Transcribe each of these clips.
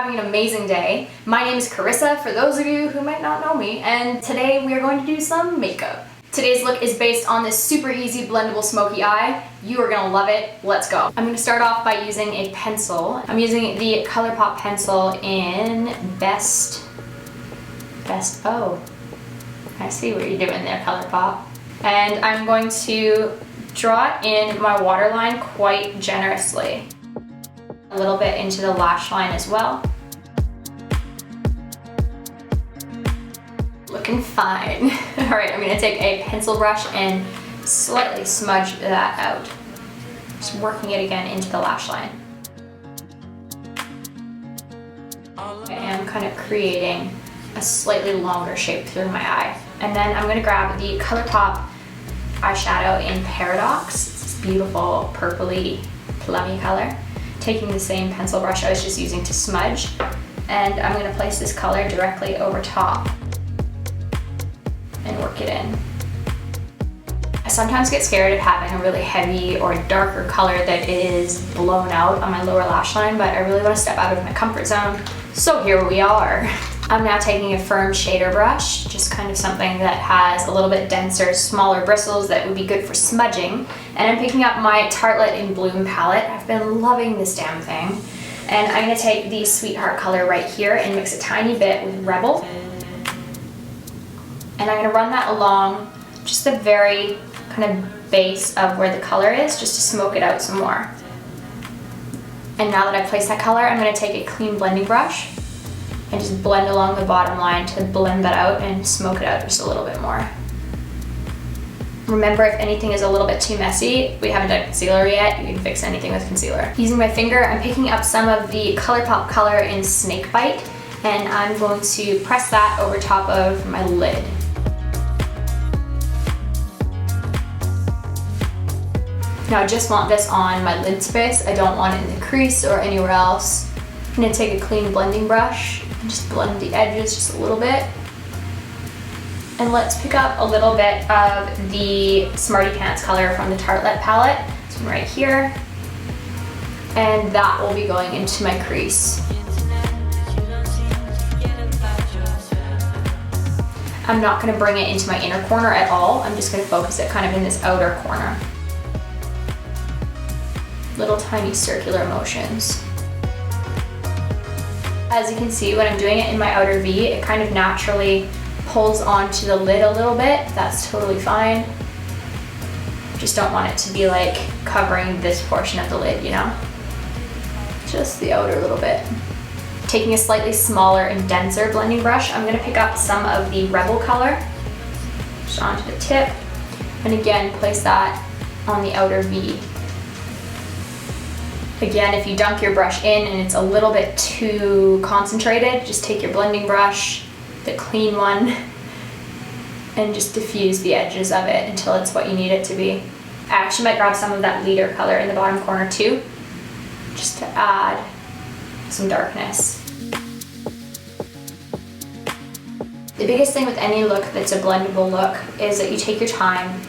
having an amazing day. My name is Karissa, for those of you who might not know me, and today we are going to do some makeup. Today's look is based on this super easy blendable smoky eye. You are gonna love it. Let's go. I'm gonna start off by using a pencil. I'm using the ColourPop pencil in Best. Oh, I see what you're doing there, ColourPop. And I'm going to draw in my waterline quite generously. A little bit into the lash line as well. Looking fine. All right, I'm gonna take a pencil brush and slightly smudge that out. Just working it again into the lash line. I am kind of creating a slightly longer shape through my eye. And then I'm gonna grab the ColourPop eyeshadow in Paradox. It's this beautiful purpley, plummy color. Taking the same pencil brush I was just using to smudge, and I'm gonna place this color directly over top and work it in. I sometimes get scared of having a really heavy or darker color that is blown out on my lower lash line, but I really want to step out of my comfort zone, so here we are. I'm now taking a firm shader brush, just kind of something that has a little bit denser, smaller bristles that would be good for smudging. And I'm picking up my Tartelette in Bloom palette. I've been loving this damn thing. And I'm gonna take the Sweetheart color right here and mix a tiny bit with Rebel. And I'm gonna run that along just the very kind of base of where the color is, just to smoke it out some more. And now that I've placed that color, I'm gonna take a clean blending brush and just blend along the bottom line to blend that out and smoke it out just a little bit more. Remember, if anything is a little bit too messy, we haven't done concealer yet, you can fix anything with concealer. Using my finger, I'm picking up some of the ColourPop color in Snakebite, and I'm going to press that over top of my lid. Now I just want this on my lid space, I don't want it in the crease or anywhere else. I'm gonna take a clean blending brush and just blend the edges just a little bit. And let's pick up a little bit of the Smarty Pants color from the Tartelette palette. This one right here. And that will be going into my crease. I'm not gonna bring it into my inner corner at all. I'm just gonna focus it kind of in this outer corner. Little tiny circular motions. As you can see, when I'm doing it in my outer V, it kind of naturally pulls onto the lid a little bit. That's totally fine. Just don't want it to be like covering this portion of the lid, you know? Just the outer little bit. Taking a slightly smaller and denser blending brush, I'm gonna pick up some of the Rebel color, just onto the tip, and again, place that on the outer V. Again, if you dunk your brush in and it's a little bit too concentrated, just take your blending brush, the clean one, and just diffuse the edges of it until it's what you need it to be. I actually might grab some of that leader color in the bottom corner too, just to add some darkness. The biggest thing with any look that's a blendable look is that you take your time.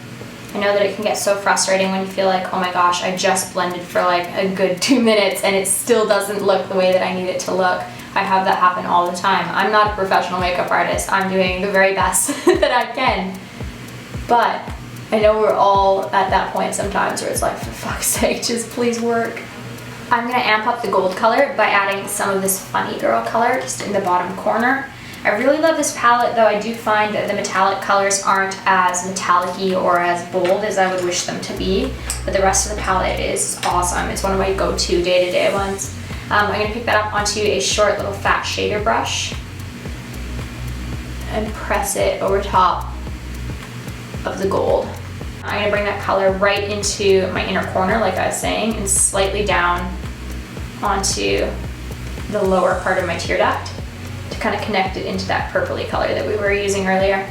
I know that it can get so frustrating when you feel like, oh my gosh, I just blended for like a good 2 minutes and it still doesn't look the way that I need it to look. I have that happen all the time. I'm not a professional makeup artist. I'm doing the very best that I can. But I know we're all at that point sometimes where it's like, for fuck's sake, just please work. I'm gonna amp up the gold color by adding some of this Funny Girl color just in the bottom corner. I really love this palette, though I do find that the metallic colors aren't as metallic-y or as bold as I would wish them to be, but the rest of the palette is awesome. It's one of my go-to day-to-day ones. I'm going to pick that up onto a short little fat shader brush and press it over top of the gold. I'm going to bring that color right into my inner corner, like I was saying, and slightly down onto the lower part of my tear duct, to kind of connect it into that purpley color that we were using earlier.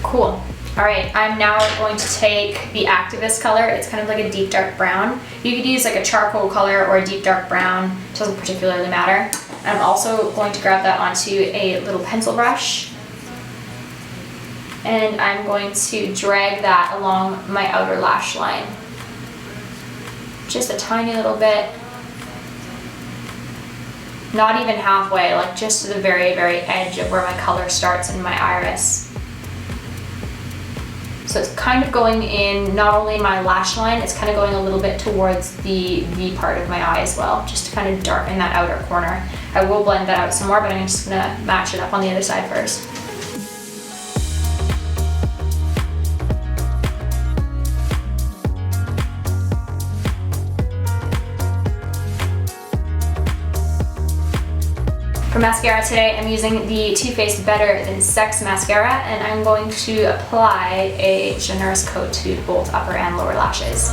Cool. All right, I'm now going to take the Activist color. It's kind of like a deep dark brown. You could use like a charcoal color or a deep dark brown. It doesn't particularly matter. I'm also going to grab that onto a little pencil brush, and I'm going to drag that along my outer lash line. Just a tiny little bit. Not even halfway, like just to the very, very edge of where my color starts in my iris. So it's kind of going in not only my lash line, it's kind of going a little bit towards the V part of my eye as well, just to kind of darken that outer corner. I will blend that out some more, but I'm just gonna match it up on the other side first. For mascara today, I'm using the Too Faced Better Than Sex mascara, and I'm going to apply a generous coat to both upper and lower lashes.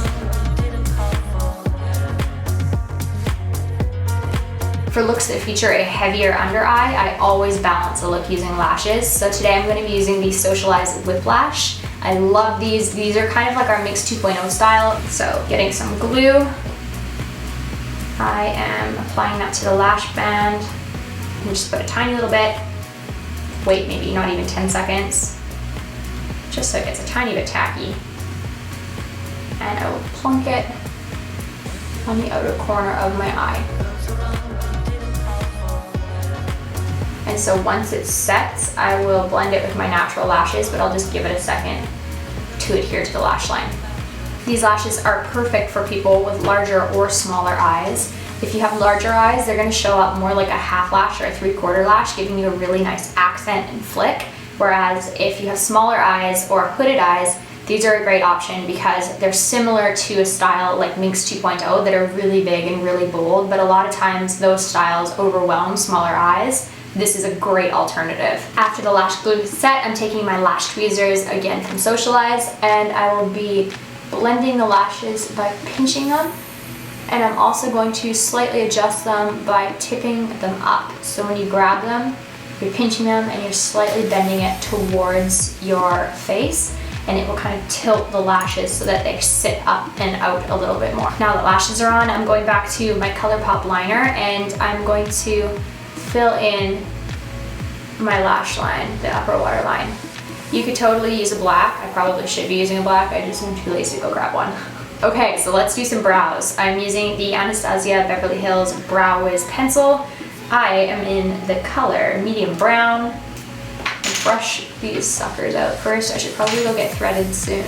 For looks that feature a heavier under eye, I always balance a look using lashes. So today I'm going to be using the Socialized Lip Lash. I love these. These are kind of like our Mix 2.0 style. So getting some glue. I am applying that to the lash band. And just put a tiny little bit. Wait maybe not even 10 seconds. Just so it gets a tiny bit tacky. And I will plunk it on the outer corner of my eye. And so once it sets, I will blend it with my natural lashes, but I'll just give it a second to adhere to the lash line. These lashes are perfect for people with larger or smaller eyes. If you have larger eyes, they're going to show up more like a half lash or a 3/4 lash, giving you a really nice accent and flick. Whereas if you have smaller eyes or hooded eyes, these are a great option because they're similar to a style like Mix 2.0 that are really big and really bold, but a lot of times those styles overwhelm smaller eyes. This is a great alternative. After the lash glue is set, I'm taking my lash tweezers again from Socialize, and I will be blending the lashes by pinching them. And I'm also going to slightly adjust them by tipping them up. So when you grab them, you're pinching them and you're slightly bending it towards your face, and it will kind of tilt the lashes so that they sit up and out a little bit more. Now that lashes are on, I'm going back to my ColourPop liner, and I'm going to fill in my lash line, the upper waterline. You could totally use a black. I probably should be using a black. I just am too lazy to go grab one. Okay, so let's do some brows. I'm using the Anastasia Beverly Hills Brow Wiz pencil. I am in the color medium brown. I'll brush these suckers out first. I should probably go get threaded soon.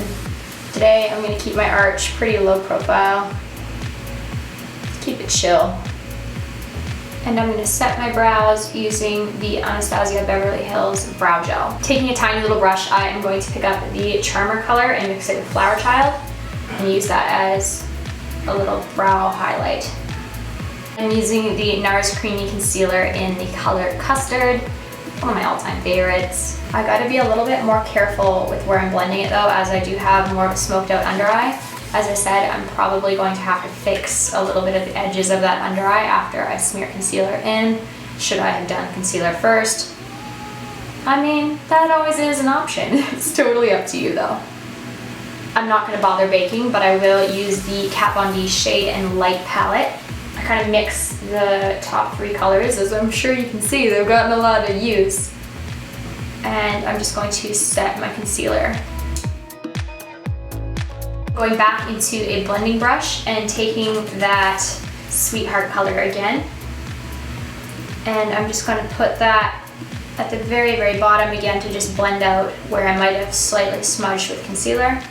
Today I'm going to keep my arch pretty low profile. Keep it chill. And I'm going to set my brows using the Anastasia Beverly Hills Brow Gel. Taking a tiny little brush, I am going to pick up the Charmer color and mix it with Flower Child, and use that as a little brow highlight. I'm using the NARS Creamy Concealer in the color Custard, one of my all-time favorites. I gotta be a little bit more careful with where I'm blending it though, as I do have more of a smoked out under eye. As I said, I'm probably going to have to fix a little bit of the edges of that under eye after I smear concealer in. Should I have done concealer first? I mean, that always is an option. It's totally up to you though. I'm not going to bother baking, but I will use the Kat Von D Shade and Light palette. I kind of mix the top 3 colors, as I'm sure you can see, they've gotten a lot of use. And I'm just going to set my concealer. Going back into a blending brush and taking that Sweetheart color again. And I'm just going to put that at the very, very bottom again to just blend out where I might have slightly smudged with concealer.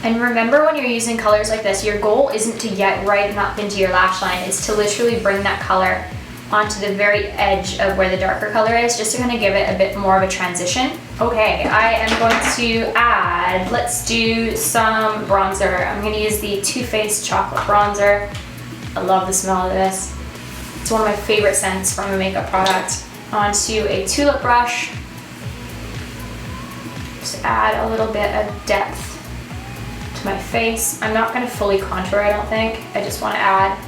And remember, when you're using colors like this, your goal isn't to get right up into your lash line, it's to literally bring that color onto the very edge of where the darker color is, just to kind of give it a bit more of a transition. Okay, I am going to add, let's do some bronzer. I'm going to use the Too Faced Chocolate Bronzer. I love the smell of this. It's one of my favorite scents from a makeup product. Onto a tulip brush. Just add a little bit of depth to my face. I'm not going to fully contour, I don't think. I just want to add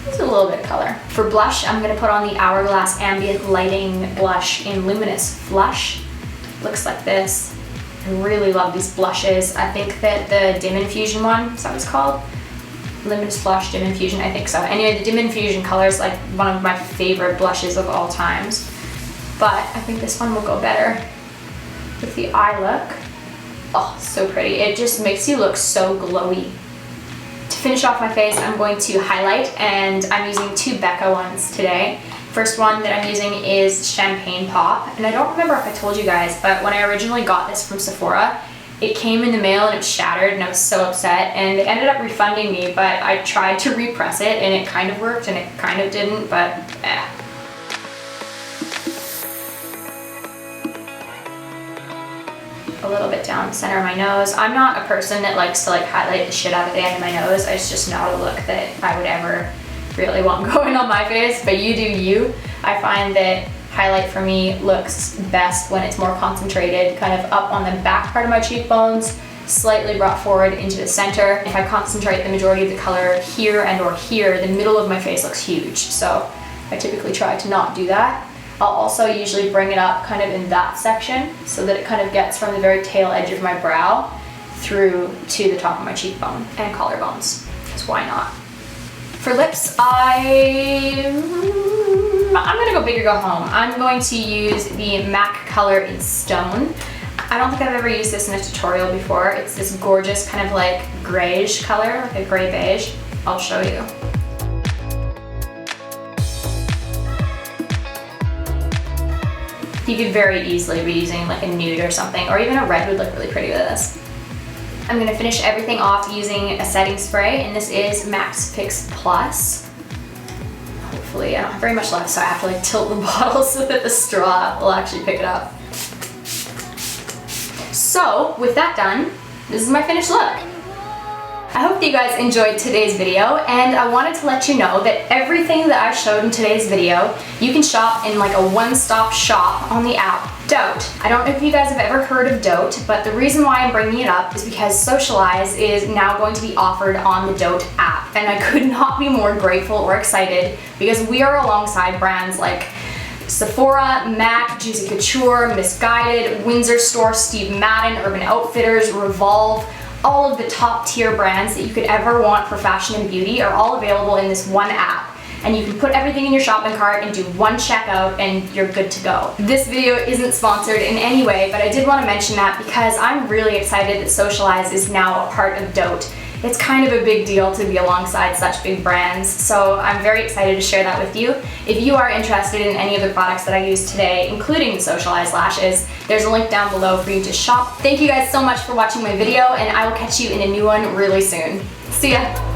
just a little bit of color. For blush, I'm going to put on the Hourglass Ambient Lighting Blush in Luminous Flush. Looks like this. I really love these blushes. I think that the Dim Infusion one, is that what it's called? Luminous Flush Dim Infusion, I think so. Anyway, the Dim Infusion color is like one of my favorite blushes of all times. But I think this one will go better with the eye look. Oh, so pretty. It just makes you look so glowy. To finish off my face, I'm going to highlight, and I'm using 2 Becca ones today. First one that I'm using is Champagne Pop, and I don't remember if I told you guys, but when I originally got this from Sephora, it came in the mail and it was shattered and I was so upset, and they ended up refunding me, but I tried to repress it and it kind of worked and it kind of didn't, but eh. A little bit down the center of my nose. I'm not a person that likes to like highlight the shit out of the end of my nose. It's just not a look that I would ever really want going on my face, but you do you. I find that highlight for me looks best when it's more concentrated, kind of up on the back part of my cheekbones, slightly brought forward into the center. If I concentrate the majority of the color here and or here, the middle of my face looks huge, so I typically try to not do that. I'll also usually bring it up kind of in that section so that it kind of gets from the very tail edge of my brow through to the top of my cheekbone and collarbones, because why not? For lips, I'm gonna go big or go home. I'm going to use the MAC color in Stone. I don't think I've ever used this in a tutorial before. It's this gorgeous kind of like grayish color, like a gray beige. I'll show you. You could very easily be using like a nude or something, or even a red would look really pretty with this. I'm gonna finish everything off using a setting spray, and this is Max Fix Plus. Hopefully, I don't have very much left, so I have to like tilt the bottle so that the straw will actually pick it up. So, with that done, this is my finished look. I hope that you guys enjoyed today's video, and I wanted to let you know that everything that I showed in today's video, you can shop in like a one-stop shop on the app Dote. I don't know if you guys have ever heard of Dote, but the reason why I'm bringing it up is because Socialize is now going to be offered on the Dote app, and I could not be more grateful or excited because we are alongside brands like Sephora, MAC, Juicy Couture, Misguided, Windsor Store, Steve Madden, Urban Outfitters, Revolve. All of the top tier brands that you could ever want for fashion and beauty are all available in this one app. And you can put everything in your shopping cart and do one checkout and you're good to go. This video isn't sponsored in any way, but I did want to mention that because I'm really excited that Socialize is now a part of Dote. It's kind of a big deal to be alongside such big brands, so I'm very excited to share that with you. If you are interested in any of the products that I used today, including the Socialize lashes, there's a link down below for you to shop. Thank you guys so much for watching my video, and I will catch you in a new one really soon. See ya!